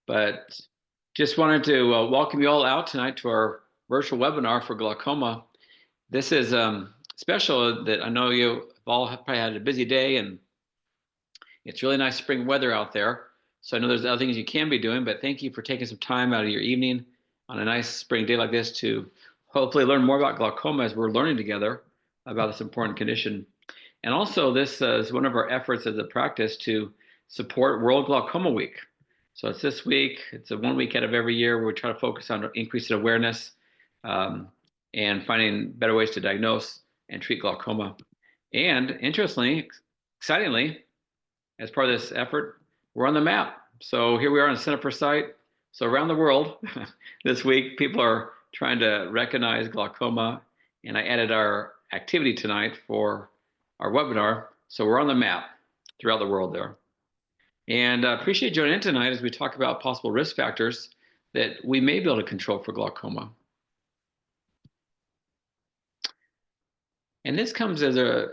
But just wanted to welcome you all out tonight to our virtual webinar for glaucoma. This is special that I know you all have probably had a busy day and it's really nice spring weather out there. So I know there's other things you can be doing, but thank you for taking some time out of your evening on a nice spring day like this to hopefully learn more about glaucoma as we're learning together about this important condition. And also this is one of our efforts as a practice to support World Glaucoma Week. So it's this week, it's a 1 week out of every year where we try to focus on increasing awareness and finding better ways to diagnose and treat glaucoma. And interestingly, excitingly, as part of this effort, we're on the map. So here we are on the Center for Sight. So around the world this week, people are trying to recognize glaucoma. And I added our activity tonight for our webinar. So we're on the map throughout the world there. And I appreciate you joining in tonight as we talk about possible risk factors that we may be able to control for glaucoma. And this comes as a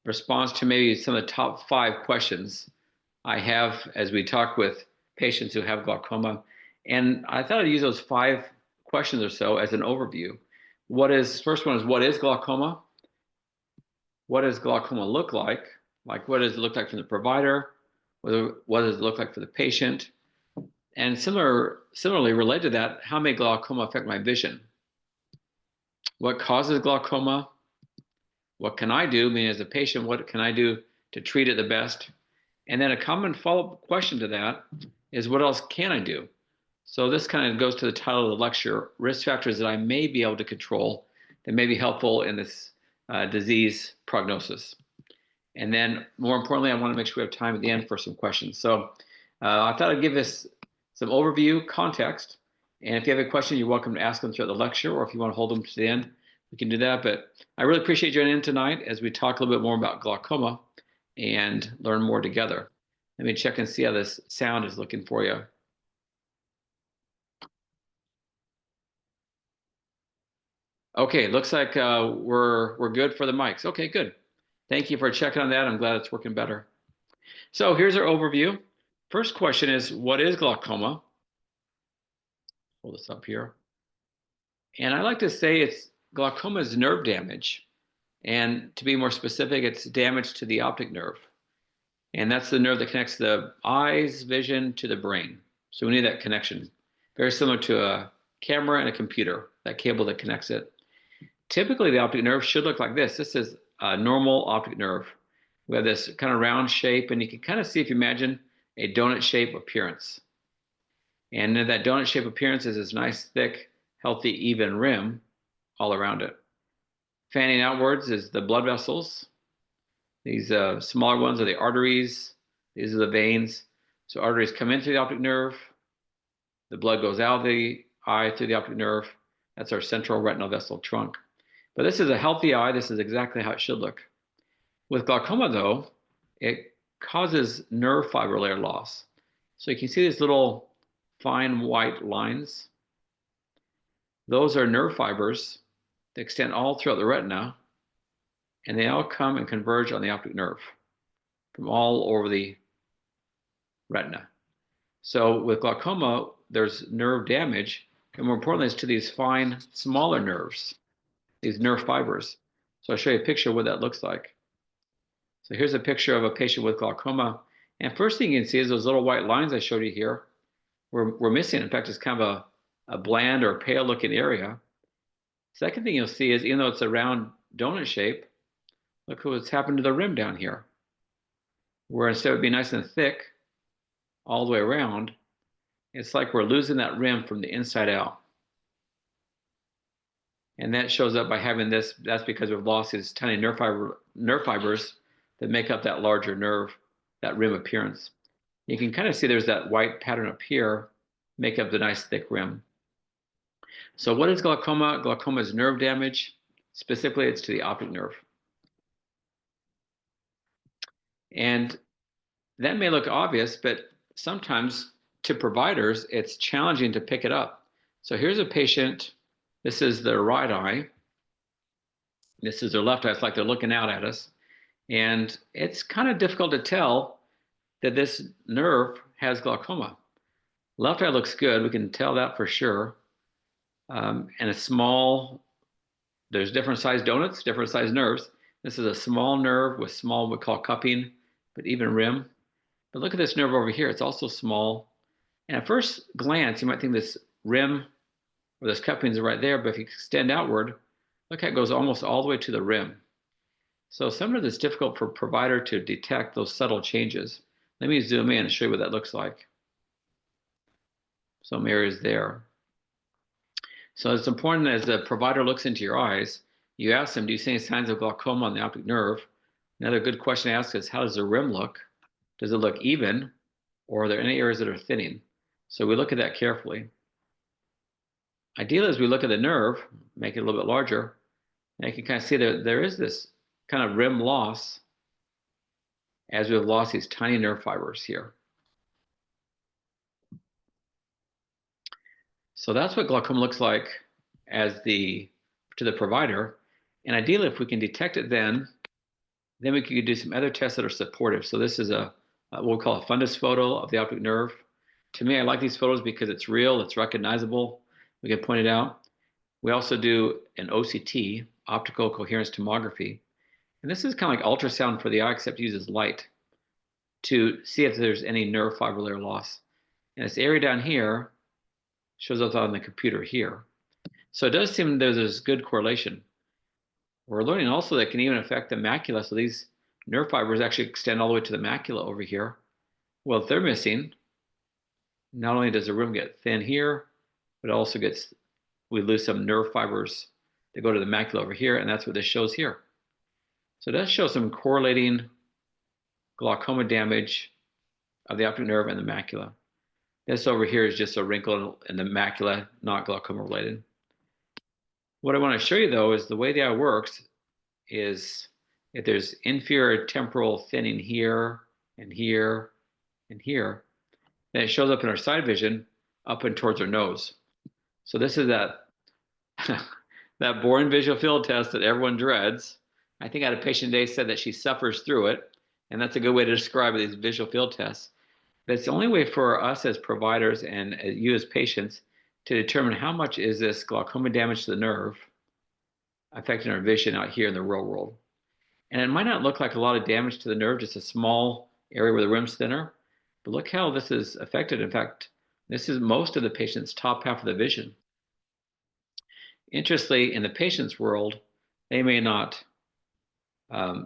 response to maybe some of the top 5 questions I have as we talk with patients who have glaucoma. And I thought I'd use those 5 questions or so as an overview. First one is, what is glaucoma? What does glaucoma look like? Like, what does it look like from the provider? What does it look like for the patient? And similarly related to that, how may glaucoma affect my vision? What causes glaucoma? What can I do? I mean, as a patient, what can I do to treat it the best? And then a common follow-up question to that is, what else can I do? So this kind of goes to the title of the lecture, risk factors that I may be able to control that may be helpful in this disease prognosis. And then more importantly, I want to make sure we have time at the end for some questions. So I thought I'd give this some overview context. And if you have a question, you're welcome to ask them throughout the lecture, or if you want to hold them to the end, we can do that. But I really appreciate you joining in tonight as we talk a little bit more about glaucoma and learn more together. Let me check and see how this sound is looking for you. Okay, looks like we're good for the mics. Okay, good. Thank you for checking on that. I'm glad it's working better. So here's our overview. First question is, what is glaucoma? Pull this up here. And I like to say glaucoma is nerve damage. And to be more specific, it's damage to the optic nerve. And that's the nerve that connects the eyes, vision to the brain. So we need that connection. Very similar to a camera and a computer, that cable that connects it. Typically, the optic nerve should look like this. This is a normal optic nerve. We have this kind of round shape, and you can kind of see, if you imagine, a donut shape appearance. And in that donut shape appearance is this nice, thick, healthy, even rim all around it. Fanning outwards is the blood vessels. These smaller ones are the arteries. These are the veins. So arteries come in through the optic nerve. The blood goes out of the eye through the optic nerve. That's our central retinal vessel trunk. But this is a healthy eye. This is exactly how it should look. With glaucoma, though, it causes nerve fiber layer loss. So you can see these little fine white lines. Those are nerve fibers that extend all throughout the retina, and they all come and converge on the optic nerve from all over the retina. So with glaucoma, there's nerve damage, and more importantly, it's to these fine, smaller nerves, these nerve fibers. So I'll show you a picture of what that looks like. So here's a picture of a patient with glaucoma. And first thing you can see is those little white lines I showed you here. We're missing. In fact, it's kind of a bland or pale looking area. Second thing you'll see is, even though it's a round donut shape, look what's happened to the rim down here, where instead of being nice and thick all the way around, it's like we're losing that rim from the inside out. And that shows up by having this. That's because we've lost these tiny nerve fibers that make up that larger nerve, that rim appearance. You can kind of see there's that white pattern up here, make up the nice thick rim. So what is glaucoma? Glaucoma is nerve damage. Specifically, it's to the optic nerve. And that may look obvious, but sometimes to providers, it's challenging to pick it up. So here's a patient. This is their right eye. This is their left eye. It's like they're looking out at us. And it's kind of difficult to tell that this nerve has glaucoma. Left eye looks good. We can tell that for sure. And a small, there's different size donuts, different size nerves. This is a small nerve with small, what we call cupping, but even rim. But look at this nerve over here. It's also small. And at first glance, you might think this rim or this cupping is right there, but if you extend outward, look how it goes almost all the way to the rim. So sometimes it's difficult for a provider to detect those subtle changes. Let me zoom in and show you what that looks like. Some areas there. So it's important as the provider looks into your eyes, you ask them, do you see any signs of glaucoma on the optic nerve? Another good question to ask is, how does the rim look? Does it look even, or are there any areas that are thinning? So we look at that carefully. Ideally, as we look at the nerve, make it a little bit larger, and you can kind of see that there is this kind of rim loss as we've lost these tiny nerve fibers here. So that's what glaucoma looks like as to the provider. And ideally, if we can detect it then we could do some other tests that are supportive. So this is what we'll call a fundus photo of the optic nerve. To me, I like these photos because it's real, it's recognizable. We can point it out. We also do an OCT, optical coherence tomography. And this is kind of like ultrasound for the eye, except it uses light to see if there's any nerve fiber layer loss. And this area down here shows up on the computer here. So it does seem there's good correlation. We're learning also that it can even affect the macula. So these nerve fibers actually extend all the way to the macula over here. Well, if they're missing, not only does the room get thin here, but it also we lose some nerve fibers that go to the macula over here, and that's what this shows here. So it does show some correlating glaucoma damage of the optic nerve and the macula. This over here is just a wrinkle in the macula, not glaucoma related. What I want to show you though is the way the eye works is if there's inferior temporal thinning here and here and here, then it shows up in our side vision up and towards our nose. So this is that that boring visual field test that everyone dreads. I think I had a patient today said that she suffers through it, and that's a good way to describe these visual field tests. But it's the only way for us as providers and you as patients to determine how much is this glaucoma damage to the nerve affecting our vision out here in the real world. And it might not look like a lot of damage to the nerve, just a small area where the rim's thinner, but look how this is affected. In fact, this is most of the patient's top half of the vision. Interestingly, in the patient's world, they may not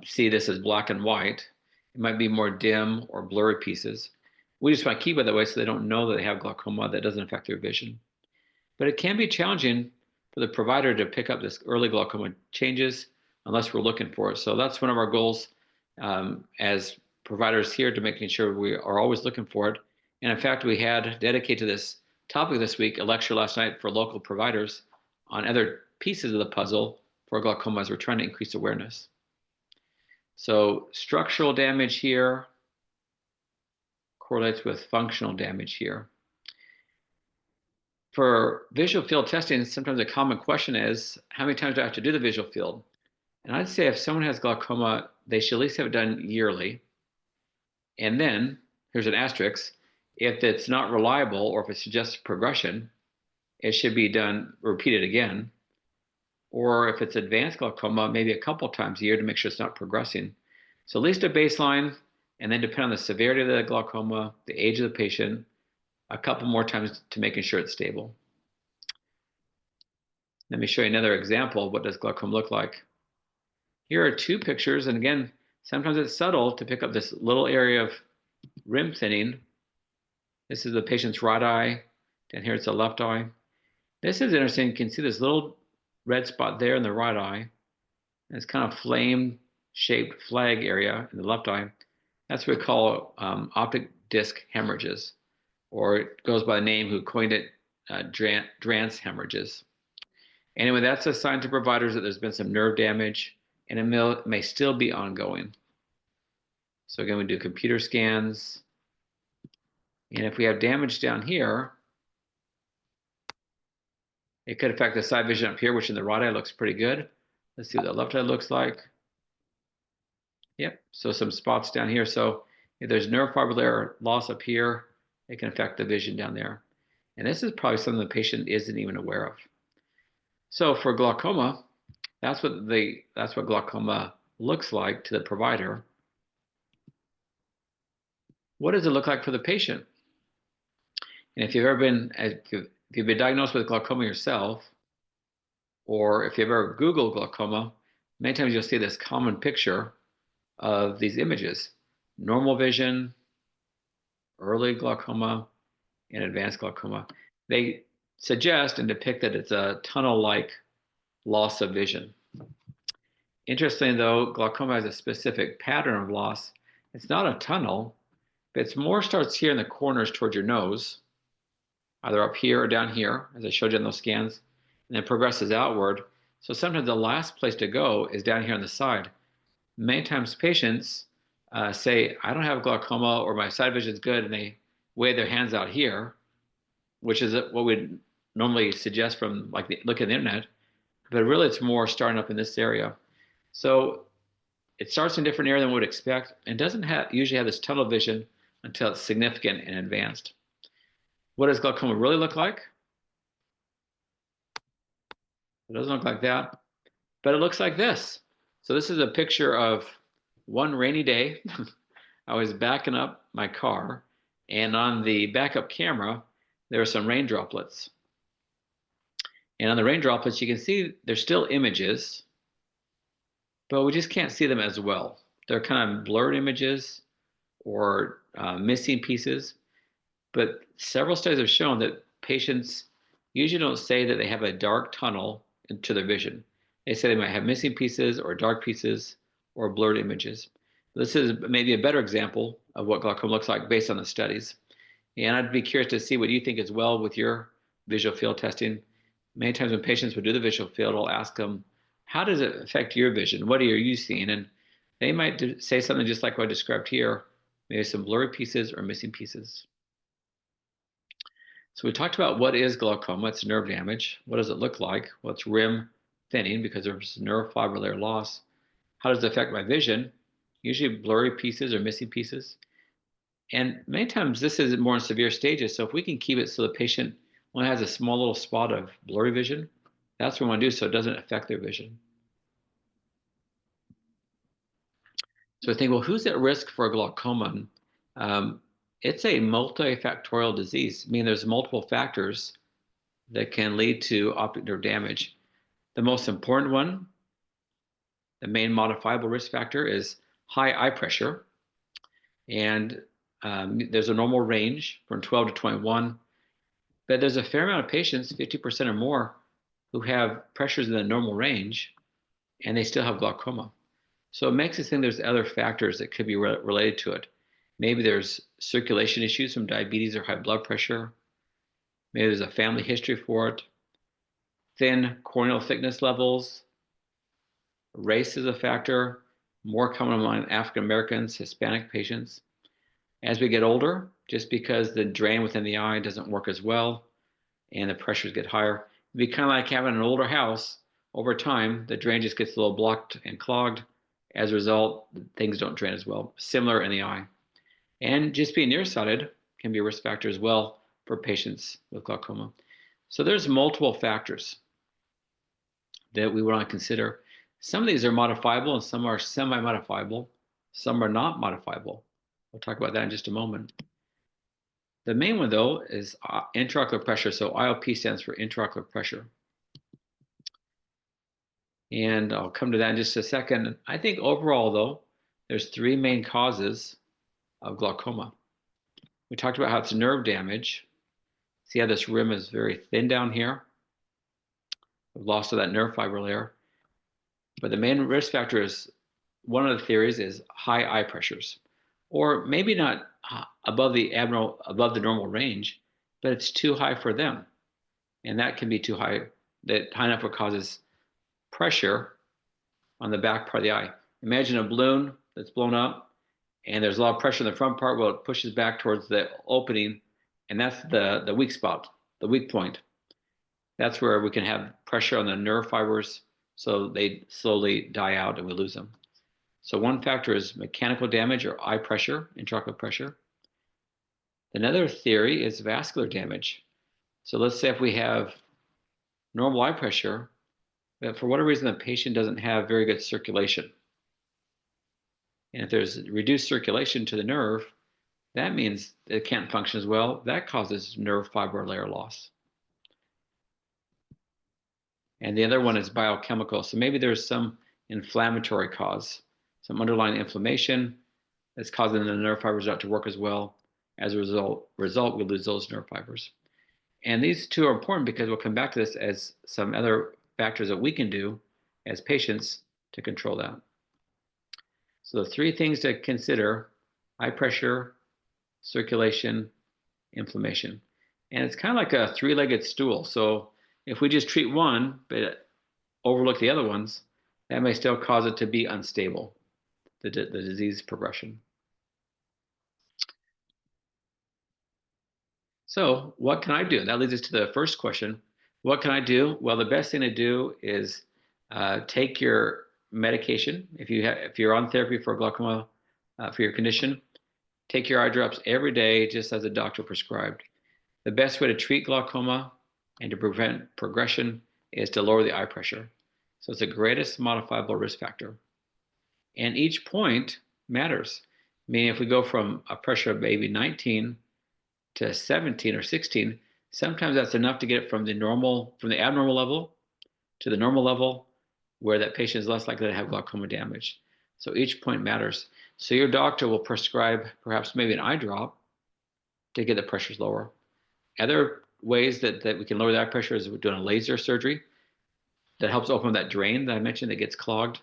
see this as black and white. It might be more dim or blurry pieces. We just want to keep it that way so they don't know that they have glaucoma that doesn't affect their vision. But it can be challenging for the provider to pick up this early glaucoma changes unless we're looking for it. So that's one of our goals as providers here, to making sure we are always looking for it. And in fact, we had dedicated to this topic this week a lecture last night for local providers on other pieces of the puzzle for glaucoma as we're trying to increase awareness. So structural damage here correlates with functional damage here. For visual field testing, sometimes a common question is, how many times do I have to do the visual field? And I'd say if someone has glaucoma, they should at least have it done yearly. And then, here's an asterisk, if it's not reliable or if it suggests progression, it should be done, repeated again. Or if it's advanced glaucoma, maybe a couple times a year to make sure it's not progressing. So at least a baseline, and then depending on the severity of the glaucoma, the age of the patient, a couple more times to making sure it's stable. Let me show you another example of what does glaucoma look like. Here are two pictures, and again, sometimes it's subtle to pick up this little area of rim thinning. This is the patient's right eye, and here it's the left eye. This is interesting. You can see this little red spot there in the right eye. And it's kind of flame-shaped flag area in the left eye. That's what we call optic disc hemorrhages, or it goes by the name who coined it, Drance hemorrhages. Anyway, that's a sign to providers that there's been some nerve damage, and it may still be ongoing. So again, we do computer scans. And if we have damage down here, it could affect the side vision up here, which in the right eye looks pretty good. Let's see what the left eye looks like. Yep, so some spots down here. So if there's nerve fiber layer loss up here, it can affect the vision down there. And this is probably something the patient isn't even aware of. So for glaucoma, that's what glaucoma looks like to the provider. What does it look like for the patient? And if you've been diagnosed with glaucoma yourself, or if you've ever Googled glaucoma, many times you'll see this common picture of these images: normal vision, early glaucoma, and advanced glaucoma. They suggest and depict that it's a tunnel-like loss of vision. Interestingly, though, glaucoma has a specific pattern of loss. It's not a tunnel, but it's more starts here in the corners towards your nose, either up here or down here, as I showed you in those scans, and then progresses outward. So sometimes the last place to go is down here on the side. Many times patients say, I don't have glaucoma or my side vision is good, and they wave their hands out here, which is what we'd normally suggest from like look at the internet, but really it's more starting up in this area. So it starts in a different area than we would expect and doesn't usually have this tunnel vision until it's significant and advanced. What does glaucoma really look like? It doesn't look like that, but it looks like this. So this is a picture of one rainy day. I was backing up my car, and on the backup camera, there are some rain droplets. And on the rain droplets, you can see there's still images, but we just can't see them as well. They're kind of blurred images or missing pieces. But several studies have shown that patients usually don't say that they have a dark tunnel into their vision. They say they might have missing pieces or dark pieces or blurred images. This is maybe a better example of what glaucoma looks like based on the studies. And I'd be curious to see what you think as well with your visual field testing. Many times when patients would do the visual field, I'll ask them, how does it affect your vision? What are you seeing? And they might say something just like what I described here, maybe some blurry pieces or missing pieces. So we talked about what is glaucoma. It's nerve damage. What does it look like? Well, it's rim thinning because there's neurofibrillary loss. How does it affect my vision? Usually blurry pieces or missing pieces. And many times this is more in severe stages. So if we can keep it so the patient only has a small little spot of blurry vision, that's what we want to do so it doesn't affect their vision. So I think, well, who's at risk for glaucoma? It's a multifactorial disease. I mean, there's multiple factors that can lead to optic nerve damage. The most important one, the main modifiable risk factor, is high eye pressure. And there's a normal range from 12 to 21. But there's a fair amount of patients, 50% or more, who have pressures in the normal range, and they still have glaucoma. So it makes us think there's other factors that could be related to it. Maybe there's circulation issues from diabetes or high blood pressure. Maybe there's a family history for it. Thin corneal thickness levels. Race is a factor, more common among African Americans, Hispanic patients. As we get older, just because the drain within the eye doesn't work as well and the pressures get higher, it'd be kind of like having an older house. Over time, the drain just gets a little blocked and clogged. As a result, things don't drain as well. Similar in the eye. And just being nearsighted can be a risk factor as well for patients with glaucoma. So there's multiple factors that we want to consider. Some of these are modifiable and some are semi-modifiable. Some are not modifiable. We'll talk about that in just a moment. The main one, though, is intraocular pressure. So IOP stands for intraocular pressure. And I'll come to that in just a second. I think overall, though, there's three main causes of glaucoma. We talked about how it's nerve damage. See how this rim is very thin down here? We've lost of that nerve fiber layer. But the main risk factor is, one of the theories is high eye pressures, or maybe not above the normal range, but it's too high for them. And that can be too high, that high enough it causes pressure on the back part of the eye. Imagine a balloon that's blown up and there's a lot of pressure in the front part. Well, it pushes back towards the opening, and that's the weak spot, the weak point. That's where we can have pressure on the nerve fibers so they slowly die out and we lose them. So one factor is mechanical damage or eye pressure, intraocular pressure. Another theory is vascular damage. So let's say if we have normal eye pressure, but for whatever reason the patient doesn't have very good circulation. And if there's reduced circulation to the nerve, that means it can't function as well. That causes nerve fiber layer loss. And the other one is biochemical. So maybe there's some inflammatory cause, some underlying inflammation that's causing the nerve fibers not to work as well. As a result, we lose those nerve fibers. And these two are important because we'll come back to this as some other factors that we can do as patients to control that. So the three things to consider: eye pressure, circulation, inflammation. And it's kind of like a three-legged stool. So if we just treat one but overlook the other ones, that may still cause it to be unstable, the disease progression. So what can I do? That leads us to the first question. What can I do? Well, the best thing to do is take your medication. If you're on therapy for glaucoma, for your condition, take your eye drops every day, just as a doctor prescribed. The best way to treat glaucoma and to prevent progression is to lower the eye pressure. So it's the greatest modifiable risk factor. And each point matters. Meaning if we go from a pressure of maybe 19 to 17 or 16, sometimes that's enough to get it from the abnormal level to the normal level where that patient is less likely to have glaucoma damage. So each point matters. So your doctor will prescribe perhaps maybe an eye drop to get the pressures lower. Other ways that we can lower the eye pressure is doing a laser surgery that helps open that drain that I mentioned that gets clogged.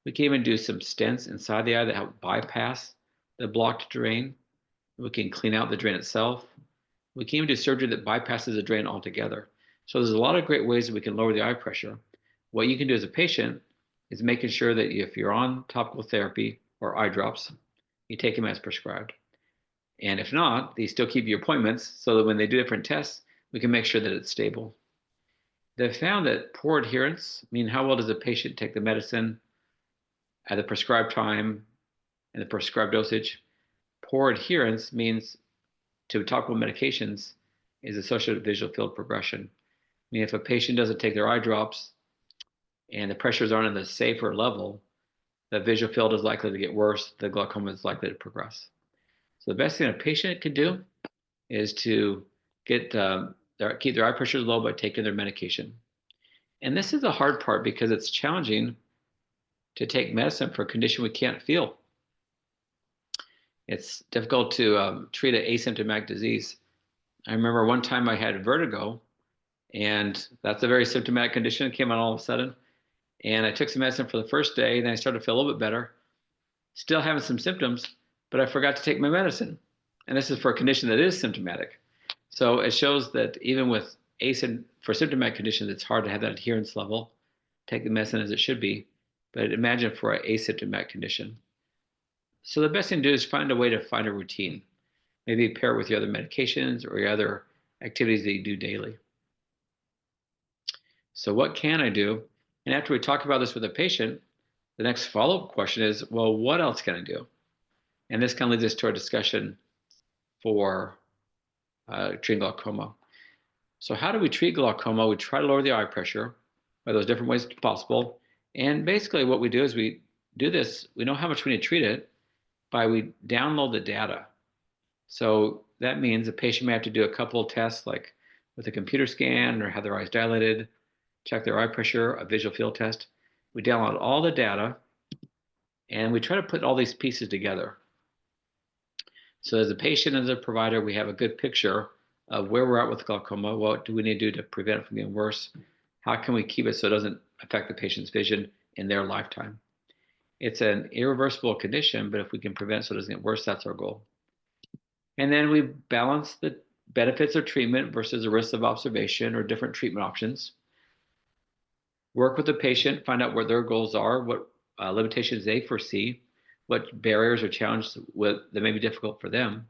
We can even do some stents inside the eye that help bypass the blocked drain. We can clean out the drain itself. We can even do surgery that bypasses the drain altogether. So there's a lot of great ways that we can lower the eye pressure. What you can do as a patient is making sure that if you're on topical therapy or eye drops, you take them as prescribed. And if not, they still keep your appointments so that when they do different tests, we can make sure that it's stable. They've found that poor adherence, how well does a patient take the medicine at the prescribed time and the prescribed dosage? Poor adherence means to topical medications is associated with visual field progression. If a patient doesn't take their eye drops and the pressures aren't in the safer level, the visual field is likely to get worse, the glaucoma is likely to progress. So the best thing a patient can do is to keep their eye pressure low by taking their medication. And this is the hard part because it's challenging to take medicine for a condition we can't feel. It's difficult to treat an asymptomatic disease. I remember one time I had vertigo, and that's a very symptomatic condition. It came on all of a sudden. And I took some medicine for the first day, and then I started to feel a little bit better. Still having some symptoms, but I forgot to take my medicine. And this is for a condition that is symptomatic. So it shows that even with for symptomatic conditions, it's hard to have that adherence level, take the medicine as it should be. But imagine for an asymptomatic condition. So the best thing to do is find a way to find a routine. Maybe pair it with your other medications or your other activities that you do daily. So what can I do? And after we talk about this with a patient, the next follow-up question is, well, what else can I do? And this kind of leads us to our discussion for treating glaucoma. So how do we treat glaucoma? We try to lower the eye pressure by those different ways possible. And basically what we do is we do this, we know how much we need to treat it we download the data. So that means a patient may have to do a couple of tests like with a computer scan or have their eyes dilated, check their eye pressure, a visual field test. We download all the data and we try to put all these pieces together. So as a patient and as a provider, we have a good picture of where we're at with glaucoma. What do we need to do to prevent it from getting worse? How can we keep it so it doesn't affect the patient's vision in their lifetime? It's an irreversible condition, but if we can prevent it so it doesn't get worse, that's our goal. And then we balance the benefits of treatment versus the risks of observation or different treatment options. Work with the patient, find out what their goals are, what limitations they foresee, what barriers or challenges that may be difficult for them.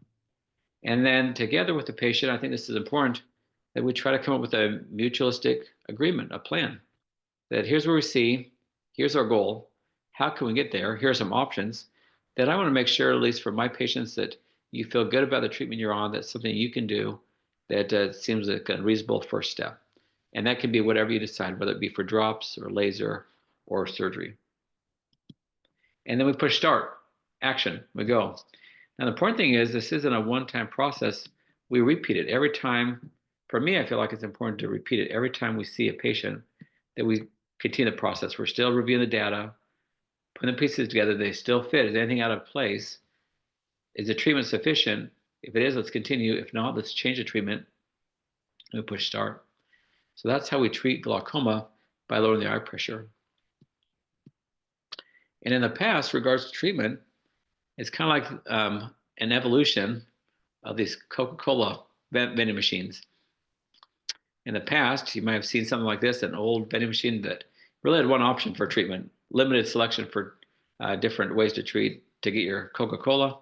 And then together with the patient, I think this is important, that we try to come up with a mutualistic agreement, a plan. That here's where we see, here's our goal, how can we get there, here are some options. That I want to make sure, at least for my patients, that you feel good about the treatment you're on, that's something you can do that seems like a reasonable first step. And that can be whatever you decide, whether it be for drops or laser or surgery. And then we push start, action, we go. Now, the important thing is this isn't a one-time process. We repeat it every time. For me, I feel like it's important to repeat it every time we see a patient, that we continue the process. We're still reviewing the data, putting the pieces together. They still fit. Is anything out of place? Is the treatment sufficient? If it is, let's continue. If not, let's change the treatment. And we push start. So that's how we treat glaucoma, by lowering the eye pressure. And in the past, regards to treatment, it's kind of like an evolution of these Coca-Cola vending machines. In the past, you might have seen something like this, an old vending machine that really had one option for treatment, limited selection for different ways to treat, to get your Coca-Cola.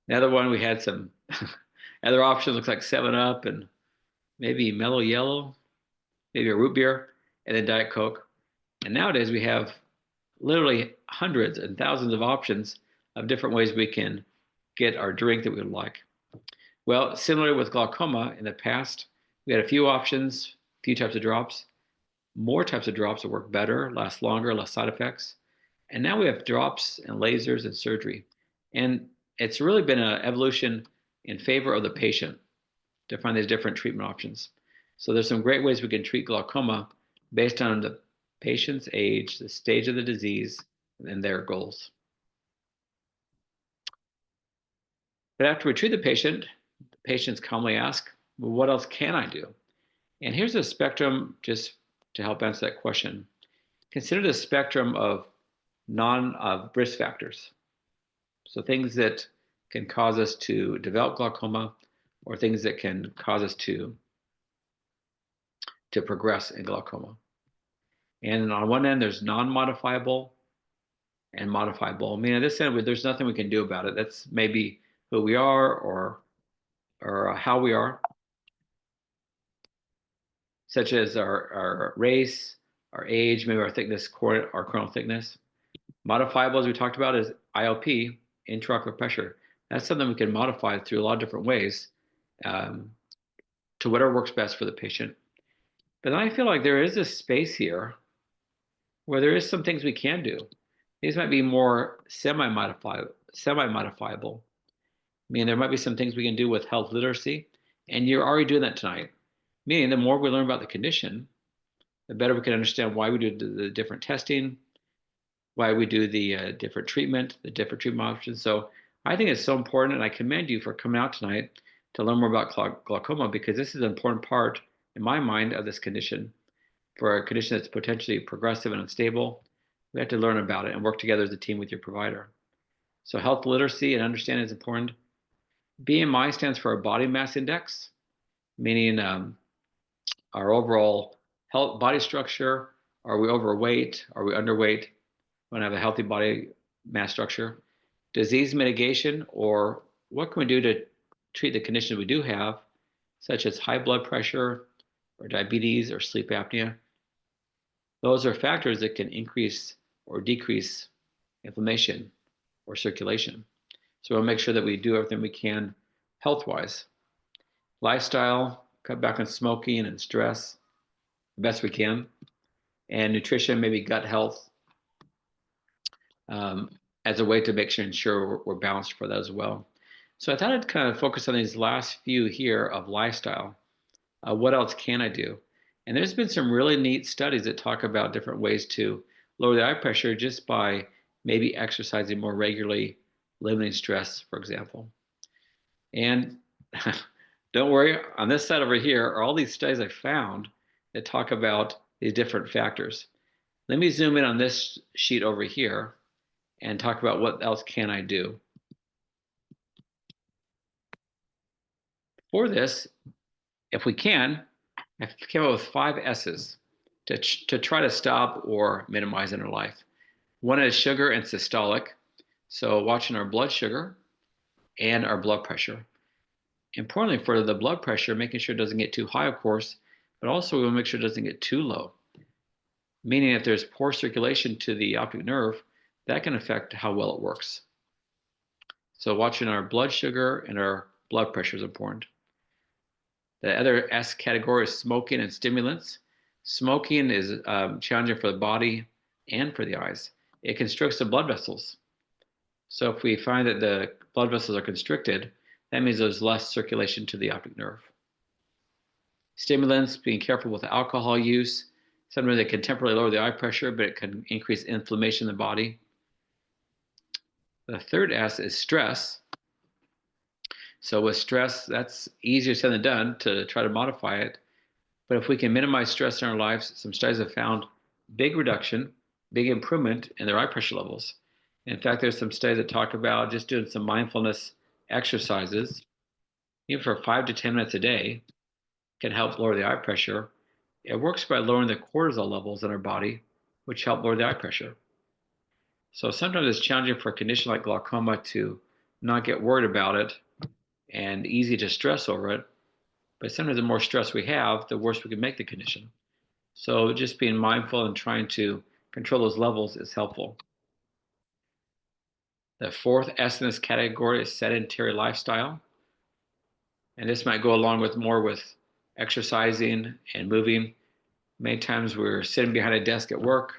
The other one, we had some other options, looks like 7-Up and maybe Mellow Yellow, maybe a root beer, and then Diet Coke. And nowadays we have literally hundreds and thousands of options of different ways we can get our drink that we would like. Well, similarly with glaucoma, in the past, we had a few options, a few types of drops, more types of drops that work better, last longer, less side effects. And now we have drops and lasers and surgery. And it's really been an evolution in favor of the patient to find these different treatment options. So there's some great ways we can treat glaucoma based on the patient's age, the stage of the disease, and their goals. But after we treat the patient, patients commonly ask, well, what else can I do? And here's a spectrum just to help answer that question. Consider the spectrum of risk factors. So things that can cause us to develop glaucoma, or things that can cause us to progress in glaucoma. And on one end, there's non-modifiable and modifiable. I mean, at this end, there's nothing we can do about it. That's maybe who we are or how we are, such as our race, our age, maybe our thickness, our coronal thickness. Modifiable, as we talked about, is IOP, intraocular pressure. That's something we can modify through a lot of different ways to whatever works best for the patient. But I feel like there is a space here where there is some things we can do. These might be more semi-modifiable. I mean, there might be some things we can do with health literacy, and you're already doing that tonight. Meaning, the more we learn about the condition, the better we can understand why we do the different testing, why we do the different treatment options. So I think it's so important, and I commend you for coming out tonight to learn more about glaucoma, because this is an important part, in my mind, of this condition. For a condition that's potentially progressive and unstable, we have to learn about it and work together as a team with your provider. So health literacy and understanding is important. BMI stands for our body mass index, meaning our overall health, body structure. Are we overweight? Are we underweight? We want to have a healthy body mass structure. Disease mitigation, or what can we do to treat the condition we do have, such as high blood pressure or diabetes or sleep apnea. Those are factors that can increase or decrease inflammation or circulation. So we'll make sure that we do everything we can health-wise. Lifestyle, cut back on smoking and stress the best we can. And nutrition, maybe gut health, as a way to ensure we're balanced for that as well. So I thought I'd kind of focus on these last few here of lifestyle. What else can I do? And there's been some really neat studies that talk about different ways to lower the eye pressure just by maybe exercising more regularly, limiting stress, for example. And don't worry, on this side over here are all these studies I found that talk about these different factors. Let me zoom in on this sheet over here and talk about what else can I do. For this, if we can, I came up with 5 S's to try to stop or minimize in our life. One is sugar and systolic. So watching our blood sugar and our blood pressure. Importantly, for the blood pressure, making sure it doesn't get too high, of course, but also we want to make sure it doesn't get too low. Meaning if there's poor circulation to the optic nerve, that can affect how well it works. So watching our blood sugar and our blood pressure is important. The other S category is smoking and stimulants. Smoking is challenging for the body and for the eyes. It constricts the blood vessels. So if we find that the blood vessels are constricted, that means there's less circulation to the optic nerve. Stimulants, being careful with alcohol use. Sometimes it can temporarily lower the eye pressure, but it can increase inflammation in the body. The third S is stress. So with stress, that's easier said than done to try to modify it. But if we can minimize stress in our lives, some studies have found big reduction, big improvement in their eye pressure levels. In fact, there's some studies that talk about just doing some mindfulness exercises, even for 5 to 10 minutes a day, can help lower the eye pressure. It works by lowering the cortisol levels in our body, which help lower the eye pressure. So sometimes it's challenging for a condition like glaucoma to not get worried about it and easy to stress over it. But sometimes the more stress we have, the worse we can make the condition. So just being mindful and trying to control those levels is helpful. The fourth S in this category is sedentary lifestyle. And this might go along with more with exercising and moving. Many times we're sitting behind a desk at work.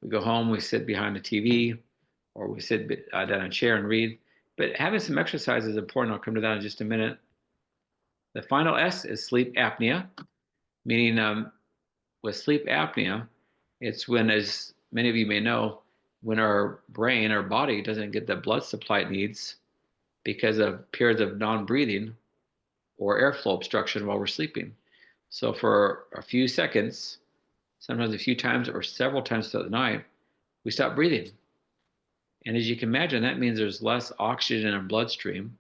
We go home, we sit behind a TV, or we sit down in a chair and read. But having some exercise is important. I'll come to that in just a minute. The final S is sleep apnea, meaning with sleep apnea, it's when, as many of you may know, when our brain, our body doesn't get the blood supply it needs because of periods of non-breathing or airflow obstruction while we're sleeping. So for a few seconds, sometimes a few times or several times throughout the night, we stop breathing. And as you can imagine, that means there's less oxygen in our bloodstream.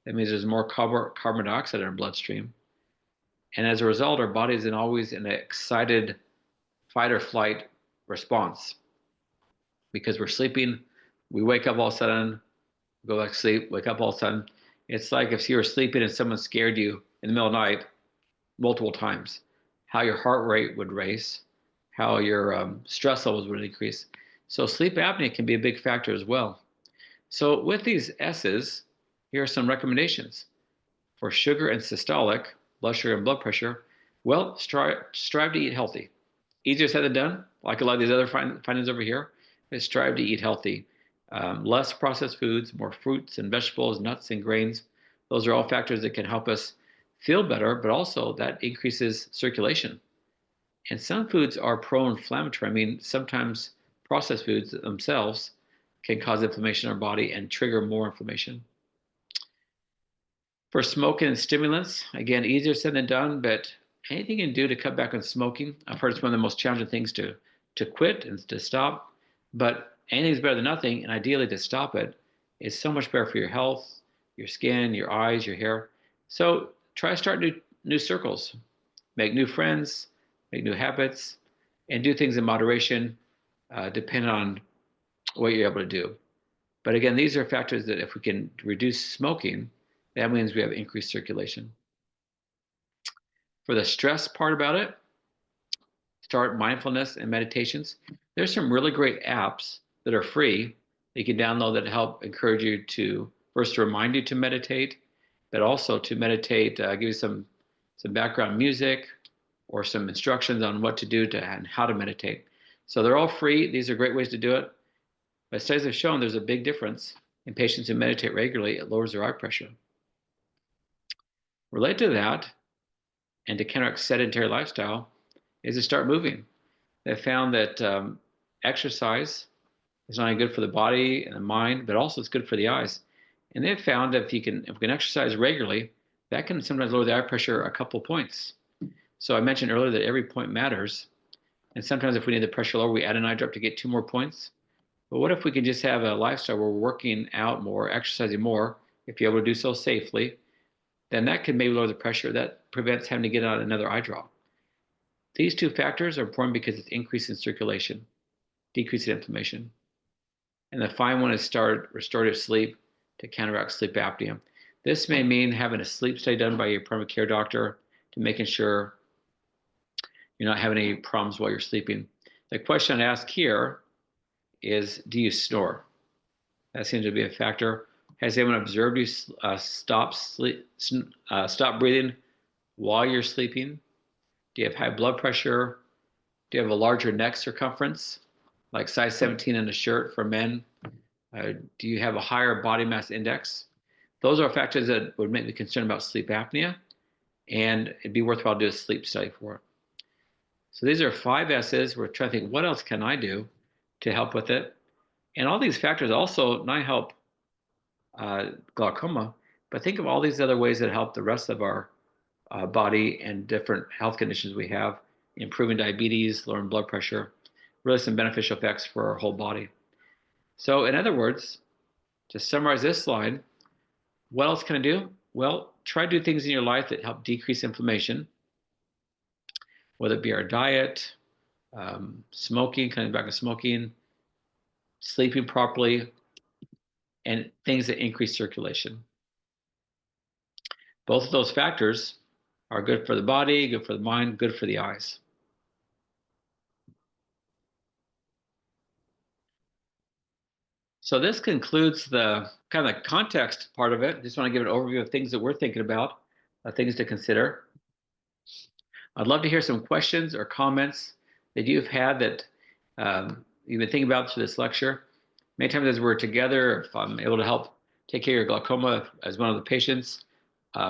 That means there's more carbon dioxide in our bloodstream. And as a result, our body is always in an excited fight or flight response because we're sleeping. We wake up all of a sudden, go back to sleep, wake up all of a sudden. It's like if you were sleeping and someone scared you in the middle of the night multiple times, how your heart rate would race, how your stress levels would increase. So sleep apnea can be a big factor as well. So with these S's, here are some recommendations. For sugar and systolic, blood sugar and blood pressure, well, strive to eat healthy. Easier said than done, like a lot of these other findings over here, is strive to eat healthy. Less processed foods, more fruits and vegetables, nuts and grains. Those are all factors that can help us feel better, but also that increases circulation. And some foods are pro-inflammatory. I mean, sometimes processed foods themselves can cause inflammation in our body and trigger more inflammation. For smoking and stimulants, again, easier said than done, but anything you can do to cut back on smoking, I've heard it's one of the most challenging things to quit and to stop, but anything's better than nothing, and ideally to stop it is so much better for your health, your skin, your eyes, your hair. So try to start new circles, make new friends, make new habits, and do things in moderation, depending on what you're able to do. But again, these are factors that if we can reduce smoking, that means we have increased circulation. For the stress part about it, start mindfulness and meditations. There's some really great apps that are free that you can download that help encourage you to first to remind you to meditate, but also to meditate, give you some background music or some instructions on what to do and how to meditate. So they're all free. These are great ways to do it. But studies have shown there's a big difference in patients who meditate regularly. It lowers their eye pressure. Related to that, and to counteract sedentary lifestyle, is to start moving. They found that exercise is not only good for the body and the mind, but also it's good for the eyes. And they've found that if we can exercise regularly, that can sometimes lower the eye pressure a couple points. So I mentioned earlier that every point matters. And sometimes if we need the pressure lower, we add an eye drop to get 2 more points. But what if we can just have a lifestyle where we're working out more, exercising more, if you're able to do so safely, then that can maybe lower the pressure. That prevents having to get on another eye drop. These 2 factors are important because it's increasing circulation, decreasing inflammation. And the final one is start restorative sleep to counteract sleep apnea. This may mean having a sleep study done by your primary care doctor to making sure you're not having any problems while you're sleeping. The question I ask here is, do you snore? That seems to be a factor. Has anyone observed you stop breathing while you're sleeping? Do you have high blood pressure? Do you have a larger neck circumference, like size 17 in a shirt for men? Do you have a higher body mass index? Those are factors that would make me concerned about sleep apnea, and it'd be worthwhile to do a sleep study for it. So these are 5 S's. We're trying to think, what else can I do to help with it? And all these factors also not help glaucoma, but think of all these other ways that help the rest of our body and different health conditions we have, improving diabetes, lowering blood pressure, really some beneficial effects for our whole body. So in other words, to summarize this slide, what else can I do? Well, try to do things in your life that help decrease inflammation, whether it be our diet, smoking, coming back to smoking, sleeping properly, and things that increase circulation. Both of those factors are good for the body, good for the mind, good for the eyes. So this concludes the kind of context part of it. Just want to give an overview of things that we're thinking about, things to consider. I'd love to hear some questions or comments that you've had that you've been thinking about through this lecture. Many times as we're together, if I'm able to help take care of your glaucoma as one of the patients,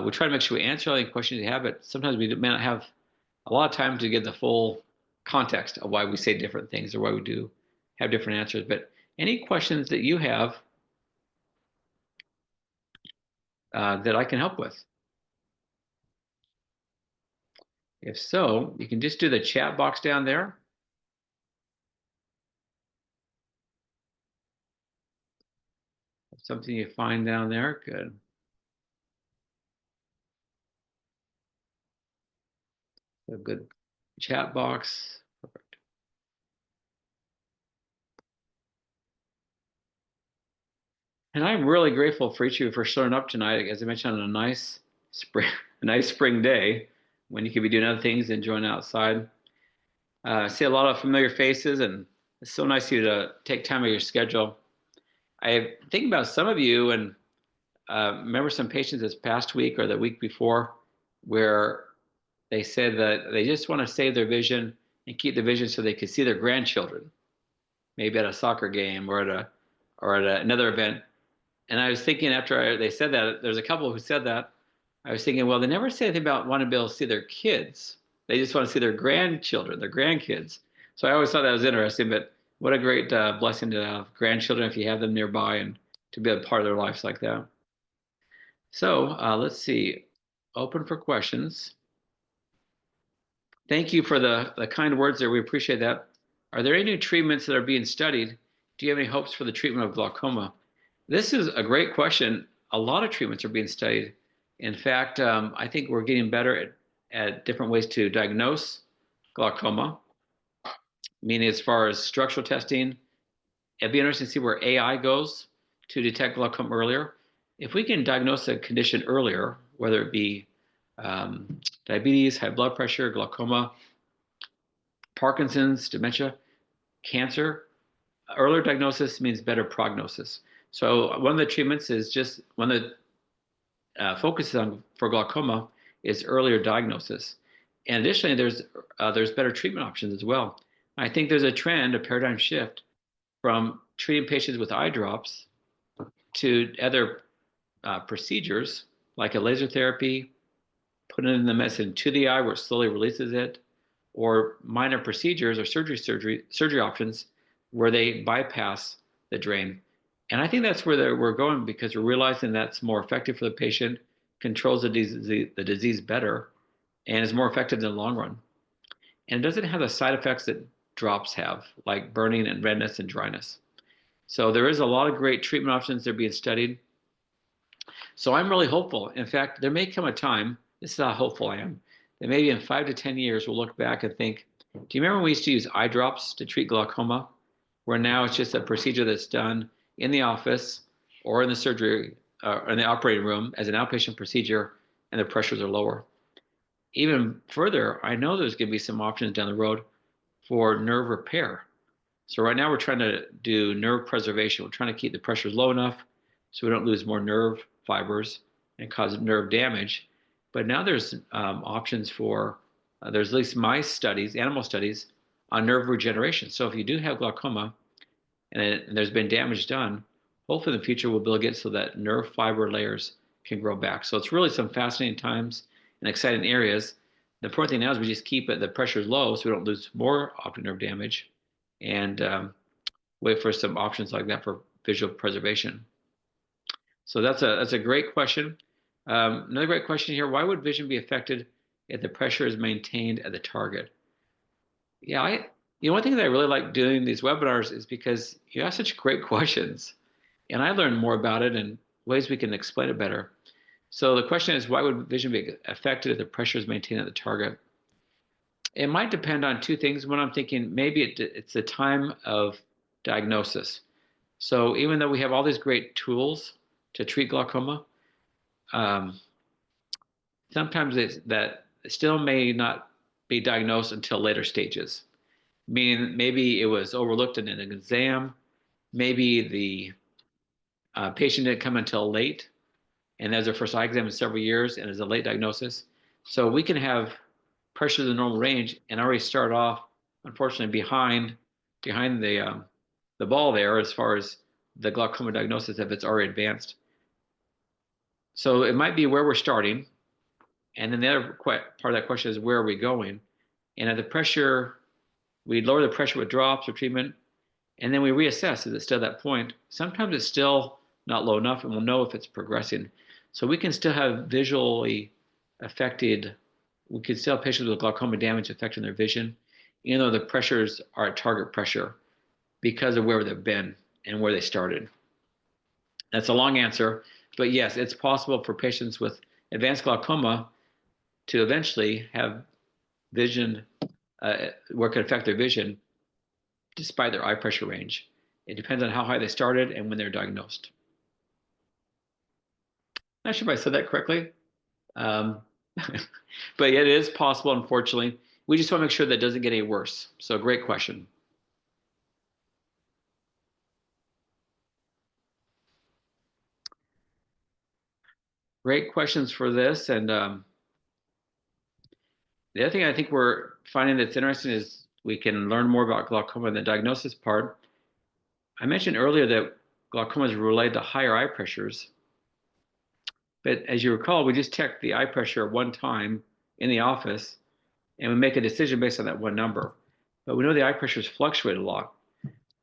we try to make sure we answer all the questions you have, but sometimes we may not have a lot of time to get the full context of why we say different things or why we do have different answers. But any questions that you have that I can help with? If so, you can just do the chat box down there. Something you find down there, good. A good chat box. Perfect. And I'm really grateful for each of you for showing up tonight. As I mentioned, on a nice spring day when you could be doing other things, enjoying outside. I see a lot of familiar faces, and it's so nice of you to take time of your schedule. I think about some of you, and remember some patients this past week or the week before where they said that they just want to save their vision and keep the vision so they could see their grandchildren, maybe at a soccer game or at another event. And I was thinking after they said that, there's a couple who said that. I was thinking, well, they never say anything about wanting to be able to see their kids. They just want to see their grandchildren, their grandkids. So I always thought that was interesting. But what a great blessing to have grandchildren if you have them nearby and to be a part of their lives like that. So let's see. Open for questions. Thank you for the kind words there. We appreciate that. Are there any new treatments that are being studied? Do you have any hopes for the treatment of glaucoma? This is a great question. A lot of treatments are being studied. In fact, I think we're getting better at different ways to diagnose glaucoma, meaning as far as structural testing. It'd be interesting to see where AI goes to detect glaucoma earlier. If we can diagnose a condition earlier, whether it be diabetes, high blood pressure, glaucoma, Parkinson's, dementia, cancer, earlier diagnosis means better prognosis. So one of the treatments is just one of the focuses on for glaucoma is earlier diagnosis. And additionally, there's better treatment options as well. I think there's a trend, a paradigm shift from treating patients with eye drops to other procedures like a laser therapy, putting in the medicine to the eye where it slowly releases it, or minor procedures or surgery options where they bypass the drain. And I think that's where we're going because we're realizing that's more effective for the patient, controls the disease better, and is more effective in the long run. And it doesn't have the side effects that drops have, like burning and redness and dryness. So there is a lot of great treatment options that are being studied. So I'm really hopeful. In fact, there may come a time, this is how hopeful I am, that maybe in 5 to 10 years, we'll look back and think, do you remember when we used to use eye drops to treat glaucoma? Where now it's just a procedure that's done in the office or in the surgery or in the operating room as an outpatient procedure, and the pressures are lower. Even further, I know there's going to be some options down the road for nerve repair. So right now we're trying to do nerve preservation. We're trying to keep the pressures low enough so we don't lose more nerve fibers and cause nerve damage. But now there's options for, there's at least mice studies, animal studies on nerve regeneration. So if you do have glaucoma and there's been damage done, hopefully in the future we'll be able to get so that nerve fiber layers can grow back. So it's really some fascinating times and exciting areas. The important thing now is we just keep it, the pressure is low so we don't lose more optic nerve damage, and wait for some options like that for visual preservation. So that's a great question. Another great question here: why would vision be affected if the pressure is maintained at the target? Yeah, one thing that I really like doing these webinars is because you ask such great questions, and I learn more about it and ways we can explain it better. So the question is, why would vision be affected if the pressure is maintained at the target? It might depend on two things. One, I'm thinking maybe it's the time of diagnosis. So even though we have all these great tools to treat glaucoma, um, sometimes that still may not be diagnosed until later stages. Meaning maybe it was overlooked in an exam, maybe the patient didn't come until late, and that's their first eye exam in several years, and is a late diagnosis. So we can have pressure in the normal range and already start off, unfortunately, behind the ball there as far as the glaucoma diagnosis if it's already advanced. So it might be where we're starting, and then the other part of that question is where are we going? And at the pressure, we lower the pressure with drops or treatment, and then we reassess. Is it still at that point? Sometimes it's still not low enough, and we'll know if it's progressing. So we can still have visually affected, we could still have patients with glaucoma damage affecting their vision, even though the pressures are at target pressure because of where they've been and where they started. That's a long answer, but yes, it's possible for patients with advanced glaucoma to eventually have vision, where it could affect their vision despite their eye pressure range. It depends on how high they started and when they're diagnosed. Not sure if I said that correctly, um, but it is possible, unfortunately. We just want to make sure that it doesn't get any worse. So great question. Great questions for this. And the other thing I think we're finding that's interesting is we can learn more about glaucoma in the diagnosis part. I mentioned earlier that glaucoma is related to higher eye pressures. But as you recall, we just checked the eye pressure one time in the office, and we make a decision based on that one number. But we know the eye pressures fluctuate a lot.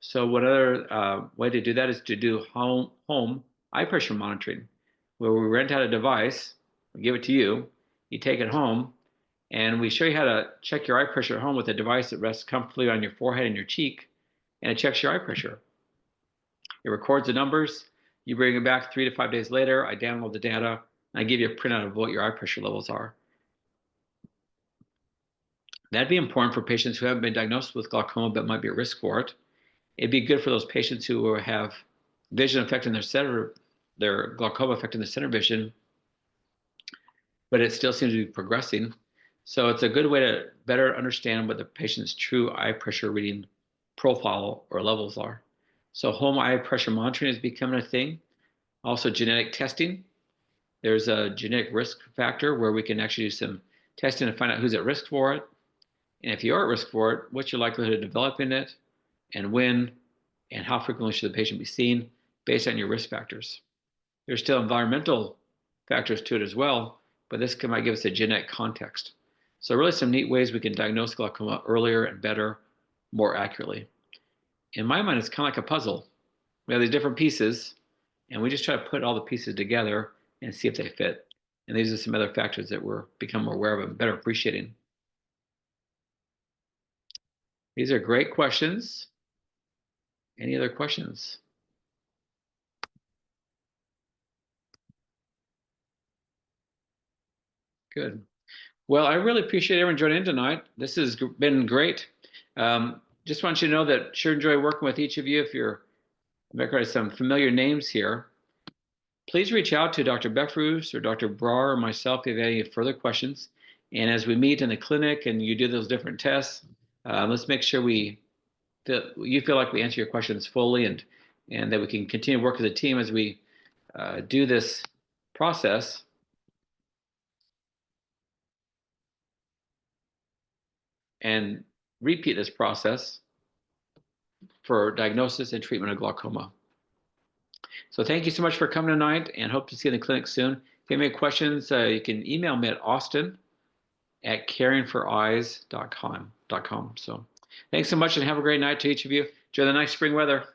So one other way to do that is to do home eye pressure monitoring, where we rent out a device, we give it to you, you take it home, and we show you how to check your eye pressure at home with a device that rests comfortably on your forehead and your cheek, and it checks your eye pressure. It records the numbers. You bring it back 3 to 5 days later. I download the data, and I give you a printout of what your eye pressure levels are. That'd be important for patients who haven't been diagnosed with glaucoma but might be at risk for it. It'd be good for those patients who have vision affecting their glaucoma affecting the center vision, but it still seems to be progressing. So it's a good way to better understand what the patient's true eye pressure reading profile or levels are. So home eye pressure monitoring is becoming a thing. Also genetic testing. There's a genetic risk factor where we can actually do some testing to find out who's at risk for it. And if you are at risk for it, what's your likelihood of developing it, and when, and how frequently should the patient be seen based on your risk factors. There's still environmental factors to it as well, but this might give us a genetic context. So really some neat ways we can diagnose glaucoma earlier and better, more accurately. In my mind, it's kind of like a puzzle. We have these different pieces, and we just try to put all the pieces together and see if they fit. And these are some other factors that we're becoming more aware of and better appreciating. These are great questions. Any other questions? Good. Well, I really appreciate everyone joining in tonight. This has been great. Just want you to know that sure enjoy working with each of you. If you're recognize some familiar names here, please reach out to Dr. Befrus or Dr. Brar or myself if you have any further questions. And as we meet in the clinic and you do those different tests, let's make sure you feel like we answer your questions fully, and that we can continue to work as a team as we do this process and repeat this process for diagnosis and treatment of glaucoma. So thank you so much for coming tonight, and hope to see you in the clinic soon. If you have any questions, you can email me at austin@caringforeyes.com. So thanks so much, and have a great night to each of you. Enjoy the nice spring weather.